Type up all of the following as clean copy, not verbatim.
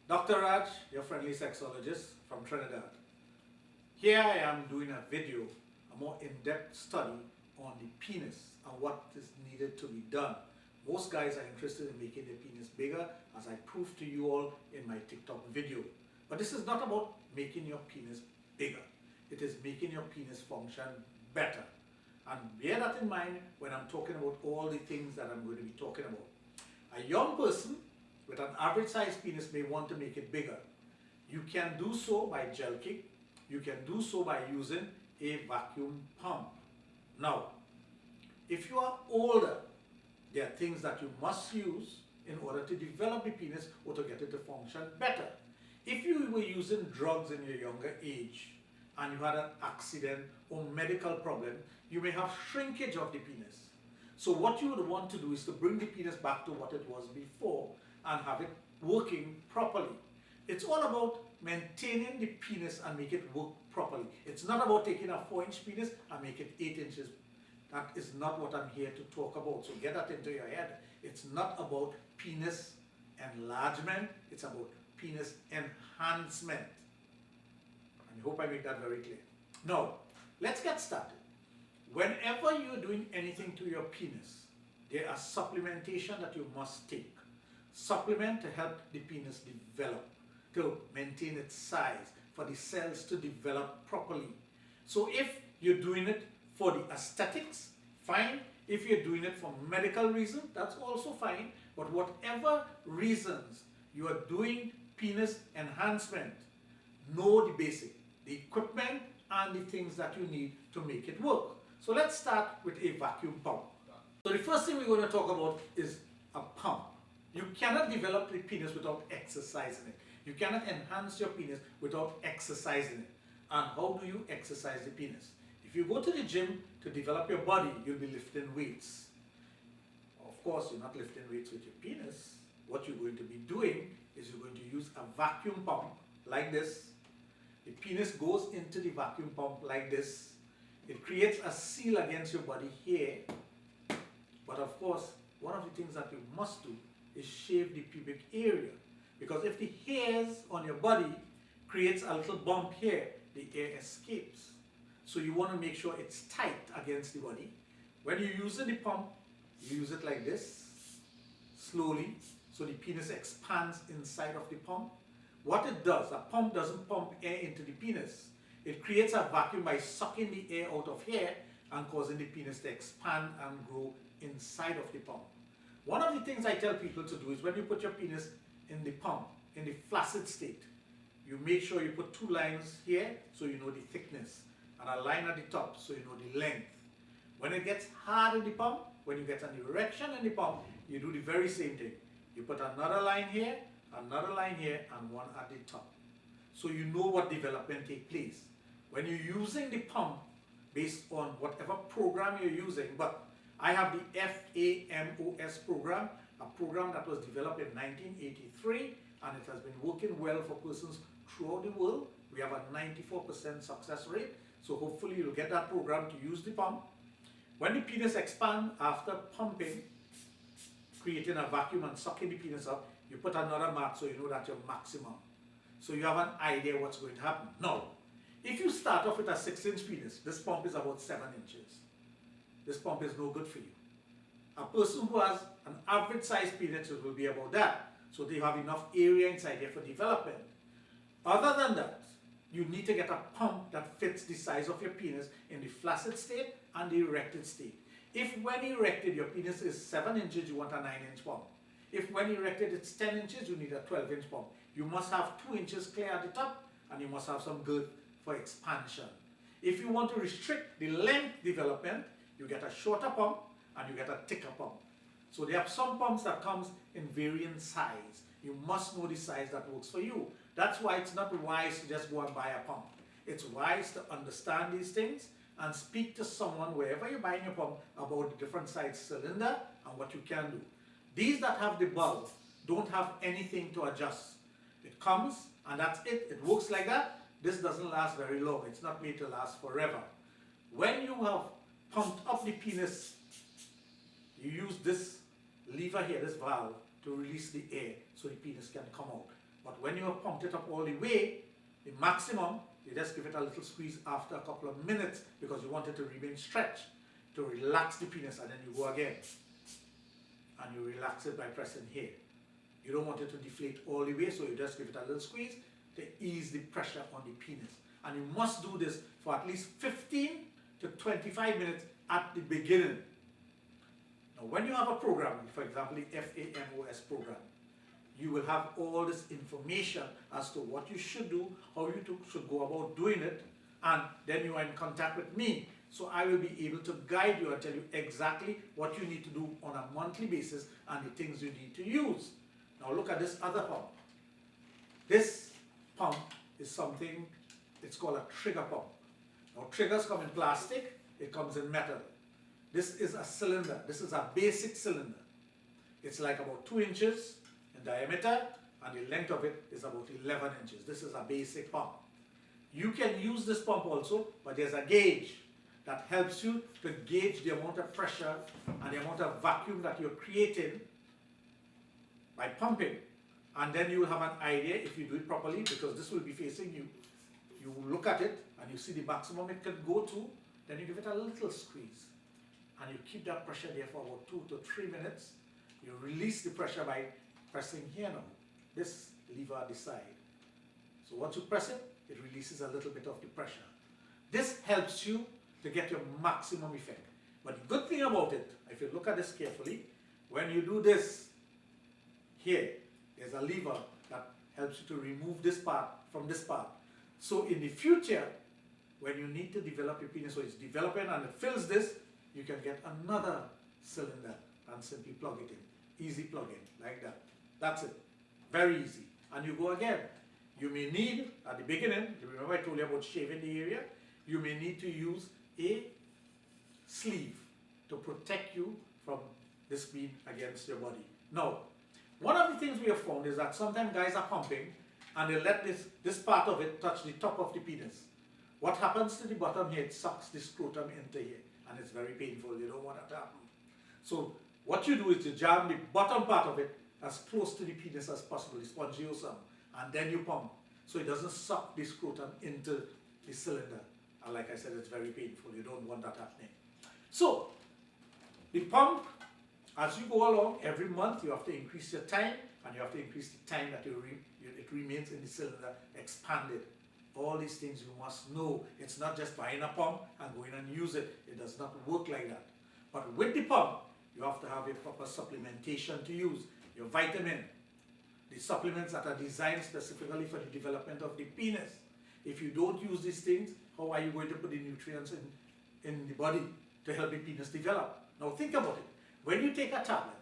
Dr. Raj, your friendly sexologist from Trinidad. Here I am doing a video, a more in-depth study on the penis and what is needed to be done. Most guys are interested in making their penis bigger, as I proved to you all in my TikTok video. But this is not about making your penis bigger. It is making your penis function better. And bear that in mind when I'm talking about all the things that I'm going to be talking about. A young person with an average size penis may want to make it bigger. You can do so by jelqing. You can do so by using a vacuum pump. Now, if you are older, there are things that you must use in order to develop the penis or to get it to function better. If you were using drugs in your younger age and you had an accident or medical problem, you may have shrinkage of the penis. So what you would want to do is to bring the penis back to what it was before and have it working properly. It's all about maintaining the penis and make it work properly. It's not about taking a 4-inch penis and make it 8 inches. That is not what I'm here to talk about. So get that into your head. It's not about penis enlargement. It's about penis enhancement. And I hope I make that very clear. Now, let's get started. Whenever you're doing anything to your penis, there are supplementation that you must take. Supplement to help the penis develop, to maintain its size, for the cells to develop properly. So if you're doing it for the aesthetics, fine. If you're doing it for medical reasons, that's also fine. But whatever reasons you are doing penis enhancement, know the basic, the equipment and the things that you need to make it work. So let's start with a vacuum pump. So the first thing we're going to talk about is a pump. You cannot develop the penis without exercising it. You cannot enhance your penis without exercising it. And how do you exercise the penis? If you go to the gym to develop your body, you'll be lifting weights. Of course, you're not lifting weights with your penis. What you're going to be doing is you're going to use a vacuum pump like this. The penis goes into the vacuum pump like this. It creates a seal against your body here. But of course, one of the things that you must do is shave the pubic area. Because if the hairs on your body creates a little bump here, the air escapes. So you want to make sure it's tight against the body. When you're using the pump, you use it like this, slowly, so the penis expands inside of the pump. What it does, a pump doesn't pump air into the penis. It creates a vacuum by sucking the air out of here and causing the penis to expand and grow inside of the pump. One of the things I tell people to do is when you put your penis in the pump, in the flaccid state, you make sure you put 2 lines here so you know the thickness, and a line at the top so you know the length. When it gets hard in the pump, when you get an erection in the pump, you do the very same thing. You put another line here, and one at the top. So you know what development takes place. When you're using the pump based on whatever program you're using, but I have the FAMOS program, a program that was developed in 1983, and it has been working well for persons throughout the world. We have a 94% success rate, so hopefully you'll get that program to use the pump. When the penis expands after pumping, creating a vacuum and sucking the penis up, you put another mark so you know that's your maximum. So you have an idea what's going to happen. Now, if you start off with a 6-inch penis, this pump is about 7 inches. This pump is no good for you. A person who has an average size penis will be about that. So they have enough area inside here for development. Other than that, you need to get a pump that fits the size of your penis in the flaccid state and the erected state. If when erected your penis is 7 inches, you want a 9-inch pump. If when erected it's 10 inches, you need a 12-inch pump. You must have 2 inches clear at the top and you must have some girth for expansion. If you want to restrict the length development, you get a shorter pump and you get a thicker pump. So there are some pumps that comes in varying size. You must know the size that works for you. That's why it's not wise to just go and buy a pump. It's wise to understand these things and speak to someone wherever you're buying your pump about the different size cylinder and what you can do. These that have the bulb don't have anything to adjust. It comes and that's it. It works like that. This doesn't last very long. It's not made to last forever. When you have pumped up the penis, you use this lever here, this valve, to release the air so the penis can come out. But when you have pumped it up all the way, the maximum, you just give it a little squeeze after a couple of minutes because you want it to remain stretched, to relax the penis, and then you go again. And you relax it by pressing here. You don't want it to deflate all the way, so you just give it a little squeeze to ease the pressure on the penis. And you must do this for at least 15 to 25 minutes at the beginning. Now, when you have a program, for example, the FAMOS program, you will have all this information as to what you should do, how you should go about doing it, and then you are in contact with me. So I will be able to guide you and tell you exactly what you need to do on a monthly basis and the things you need to use. Now look at this other pump. This pump is something, it's called a trigger pump. Now triggers come in plastic, it comes in metal. This is a cylinder, this is a basic cylinder. It's like about 2 inches in diameter and the length of it is about 11 inches. This is a basic pump. You can use this pump also, but there's a gauge that helps you to gauge the amount of pressure and the amount of vacuum that you're creating by pumping. And then you will have an idea if you do it properly, because this will be facing you. You look at it and you see the maximum it can go to, then you give it a little squeeze. And you keep that pressure there for about 2 to 3 minutes. You release the pressure by pressing here now, this lever at the side. So once you press it, it releases a little bit of the pressure. This helps you to get your maximum effect. But the good thing about it, if you look at this carefully, when you do this here, there's a lever that helps you to remove this part from this part. So in the future, when you need to develop your penis, so it's developing and it fills this, you can get another cylinder and simply plug it in. Easy plug in, like that. That's it. Very easy. And you go again. You may need, at the beginning, remember I told you about shaving the area, you may need to use a sleeve to protect you from this being against your body. Now, one of the things we have found is that sometimes guys are pumping and they let this part of it touch the top of the penis. What happens to the bottom here, it sucks the scrotum into here and it's very painful. You don't want that to happen. So what you do is you jam the bottom part of it as close to the penis as possible, the spongiosum, and then you pump. So it doesn't suck the scrotum into the cylinder. And like I said, it's very painful. You don't want that happening. So the pump, as you go along, every month you have to increase your time, and you have to increase the time that it remains in the cylinder expanded. All these things you must know. It's not just buying a pump and going and use it. It does not work like that. But with the pump, you have to have a proper supplementation to use. Your vitamin, the supplements that are designed specifically for the development of the penis. If you don't use these things, how are you going to put the nutrients in the body to help the penis develop? Now think about it. When you take a tablet,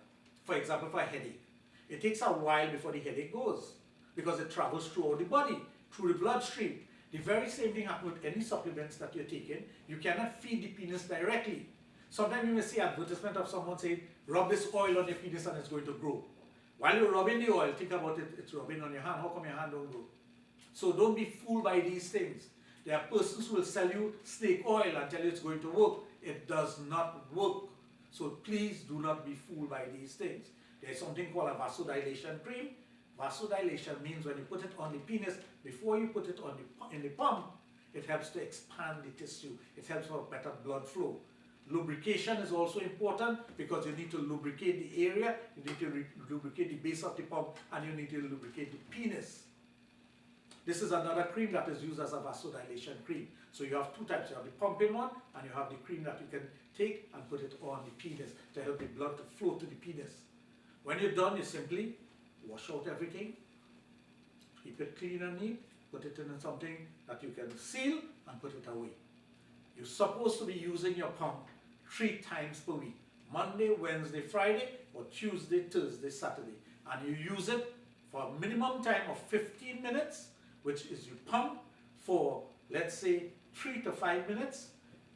for example for a headache, it takes a while before the headache goes because it travels throughout the body, through the bloodstream. The very same thing happens with any supplements that you're taking. You cannot feed the penis directly. Sometimes you may see advertisement of someone saying, rub this oil on your penis and it's going to grow. While you're rubbing the oil, think about it, it's rubbing on your hand. How come your hand don't grow? So don't be fooled by these things. There are persons who will sell you snake oil and tell you it's going to work. It does not work. So please do not be fooled by these things. There's something called a vasodilation cream. Vasodilation means when you put it on the penis, before you put it on in the pump, it helps to expand the tissue. It helps for better blood flow. Lubrication is also important because you need to lubricate the area, you need to lubricate the base of the pump, and you need to lubricate the penis. This is another cream that is used as a vasodilation cream. So you have two types. You have the pumping one, and you have the cream that you can take and put it on the penis to help the blood to flow to the penis. When you're done, you simply wash out everything, keep it clean and neat, put it in something that you can seal and put it away. You're supposed to be using your pump 3 times per week. Monday, Wednesday, Friday, or Tuesday, Thursday, Saturday. And you use it for a minimum time of 15 minutes, which is you pump for, let's say, 3 to 5 minutes.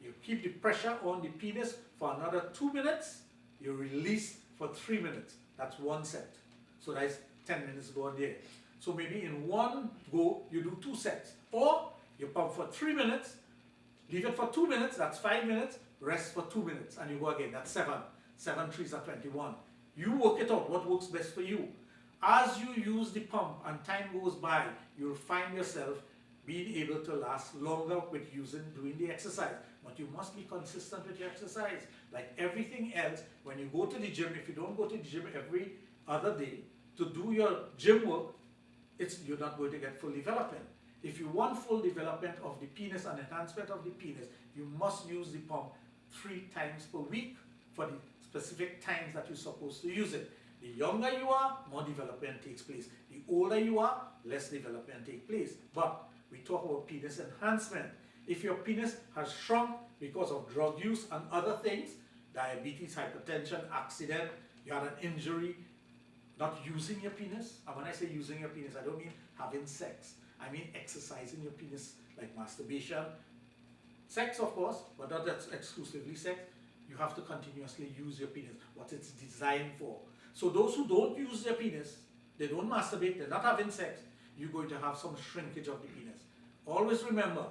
You keep the pressure on the penis for another 2 minutes. You release for 3 minutes. That's 1 set. So that's 10 minutes going there. So maybe in one go, you do 2 sets. Or you pump for 3 minutes, leave it for 2 minutes, that's 5 minutes, rest for 2 minutes, and you go again, that's 7. 7 3s are 21. You work it out, what works best for you. As you use the pump and time goes by, you'll find yourself being able to last longer with doing the exercise. But you must be consistent with your exercise. Like everything else, when you go to the gym, if you don't go to the gym every other day to do your gym work, you're not going to get full development. If you want full development of the penis and enhancement of the penis, you must use the pump 3 times per week for the specific times that you're supposed to use it. The younger you are, more development takes place. The older you are, less development takes place. But we talk about penis enhancement. If your penis has shrunk because of drug use and other things, diabetes, hypertension, accident, you had an injury, not using your penis, and when I say using your penis, I don't mean having sex. I mean exercising your penis, like masturbation. Sex, of course, but not exclusively sex. You have to continuously use your penis, what it's designed for. So those who don't use their penis, they don't masturbate, they're not having sex, you're going to have some shrinkage of the penis. Always remember,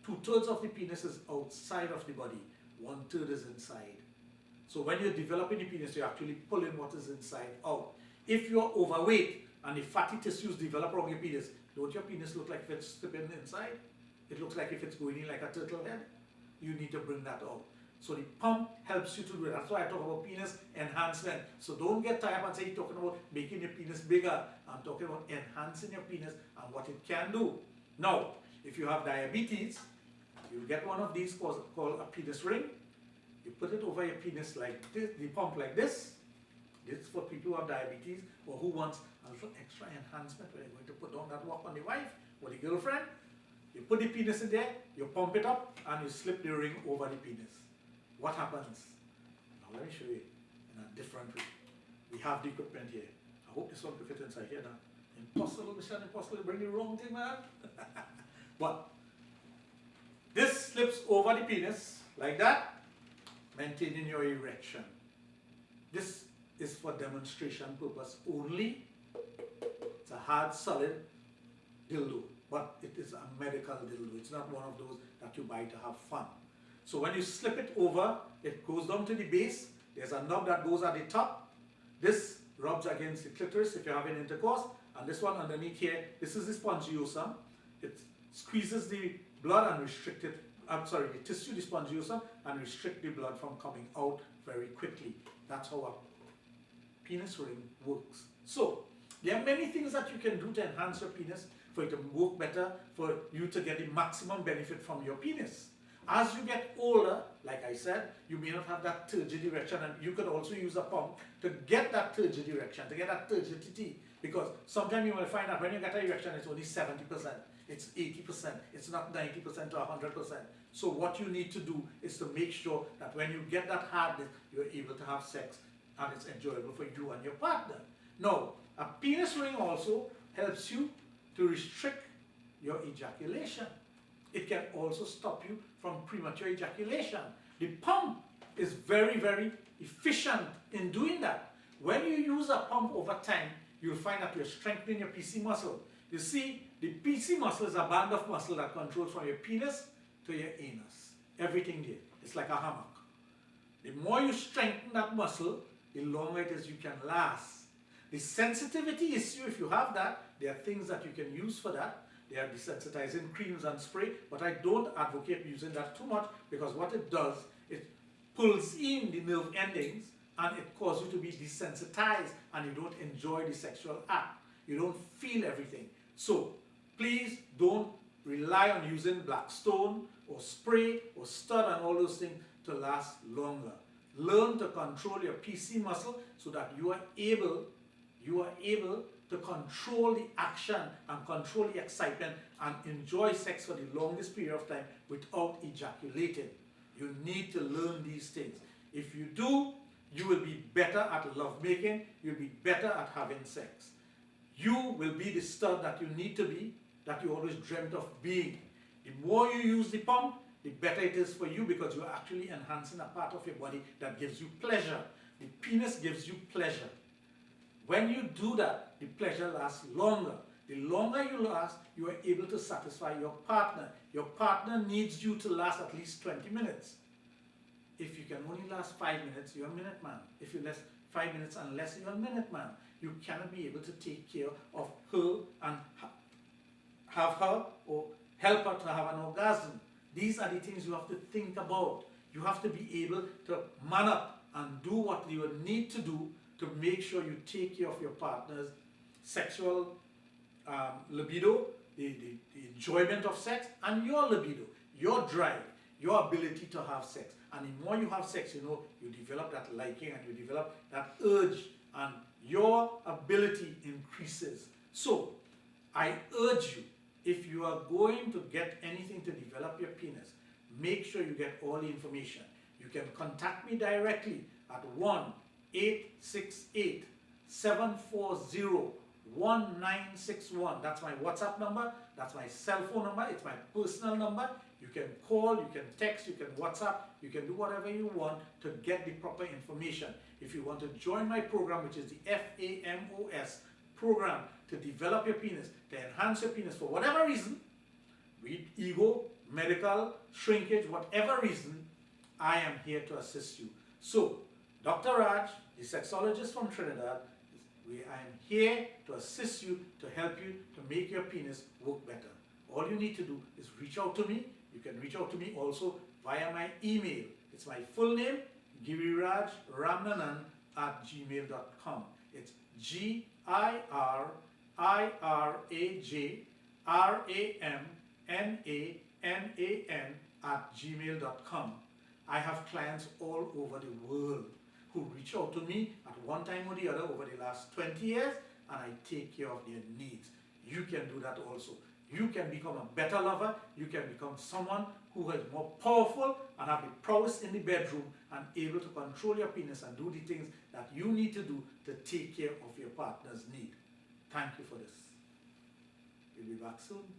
2/3 of the penis is outside of the body, 1/3 is inside. So when you're developing the penis, you're actually pulling what is inside out. If you're overweight and the fatty tissues develop around your penis, don't your penis look like it's slipping inside? It looks like if it's going in like a turtle head. You need to bring that out. So the pump helps you to do it. That's why I talk about penis enhancement. So don't get tired and say you're talking about making your penis bigger. I'm talking about enhancing your penis and what it can do. Now, if you have diabetes, you get one of these called a penis ring. You put it over your penis like this, the pump like this. This is for people who have diabetes or who wants a little extra enhancement where they're going to put down that work on the wife or the girlfriend. You put the penis in there, you pump it up, and you slip the ring over the penis. What happens? Now let me show you in a different way. We have the equipment here. I hope this one can fit inside here now. Impossible, Mission Impossible, to bring the wrong thing, man. But this slips over the penis like that, maintaining your erection. This is for demonstration purpose only. It's a hard, solid dildo, but it is a medical dildo. It's not one of those that you buy to have fun. So when you slip it over, it goes down to the base. There's a knob that goes at the top. This rubs against the clitoris if you're having intercourse. And this one underneath here, this is the spongiosum. It squeezes the blood and restricts it. The tissue, the spongiosum, and restrict the blood from coming out very quickly. That's how a penis ring works. So, there are many things that you can do to enhance your penis, for it to work better, for you to get the maximum benefit from your penis. As you get older, like I said, you may not have that turgid erection, and you could also use a pump to get that turgid erection, to get that turgidity. Because sometimes you will find that when you get an erection, it's only 70%, it's 80%, it's not 90% or 100%. So what you need to do is to make sure that when you get that hardness, you're able to have sex and it's enjoyable for you and your partner. Now, a penis ring also helps you to restrict your ejaculation. It can also stop you from premature ejaculation. The pump is very, very efficient in doing that. When you use a pump over time, you'll find that you're strengthening your PC muscle. You see, the PC muscle is a band of muscle that controls from your penis to your anus. Everything there. It's like a hammock. The more you strengthen that muscle, the longer it is you can last. The sensitivity issue, if you have that, there are things that you can use for that. There are desensitizing creams and spray, but I don't advocate using that too much because what it does, it pulls in the nerve endings and it causes you to be desensitized and you don't enjoy the sexual act. You don't feel everything. So please don't rely on using Blackstone or spray or stud and all those things to last longer. Learn to control your PC muscle so that you are able to control the action and control the excitement and enjoy sex for the longest period of time without ejaculating. You need to learn these things. If you do, you will be better at lovemaking, you'll be better at having sex. You will be the stud that you need to be, that you always dreamt of being. The more you use the pump, the better it is for you because you're actually enhancing a part of your body that gives you pleasure. The penis gives you pleasure. When you do that, the pleasure lasts longer. The longer you last, you are able to satisfy your partner. Your partner needs you to last at least 20 minutes. If you can only last 5 minutes, you're a minute man. If you last 5 minutes unless you're a minute man. You cannot be able to take care of her and have her or help her to have an orgasm. These are the things you have to think about. You have to be able to man up and do what you need to do to make sure you take care of your partner's sexual libido, the enjoyment of sex, and your libido, your drive, your ability to have sex. And the more you have sex, you develop that liking and you develop that urge, and your ability increases. So, I urge you, if you are going to get anything to develop your penis, make sure you get all the information. You can contact me directly at 1-868-740-1961. That's my WhatsApp number, that's my cell phone number, it's my personal number. You can call, you can text, you can WhatsApp, you can do whatever you want to get the proper information. If you want to join my program, which is the FAMOS program, to develop your penis, to enhance your penis for whatever reason, be it ego, medical, shrinkage, whatever reason, I am here to assist you. So, Dr. Raj, the sexologist from Trinidad, I am here to assist you, to help you to make your penis work better. All you need to do is reach out to me. You can reach out to me also via my email. It's my full name, girirajramnanan@gmail.com. It's GIRIRAJRAMNANAN@gmail.com. I have clients all over the world who reach out to me at one time or the other over the last 20 years, and I take care of their needs. You can do that also. You can become a better lover. You can become someone who is more powerful and have the prowess in the bedroom and able to control your penis and do the things that you need to do to take care of your partner's need. Thank you for this. We'll be back soon.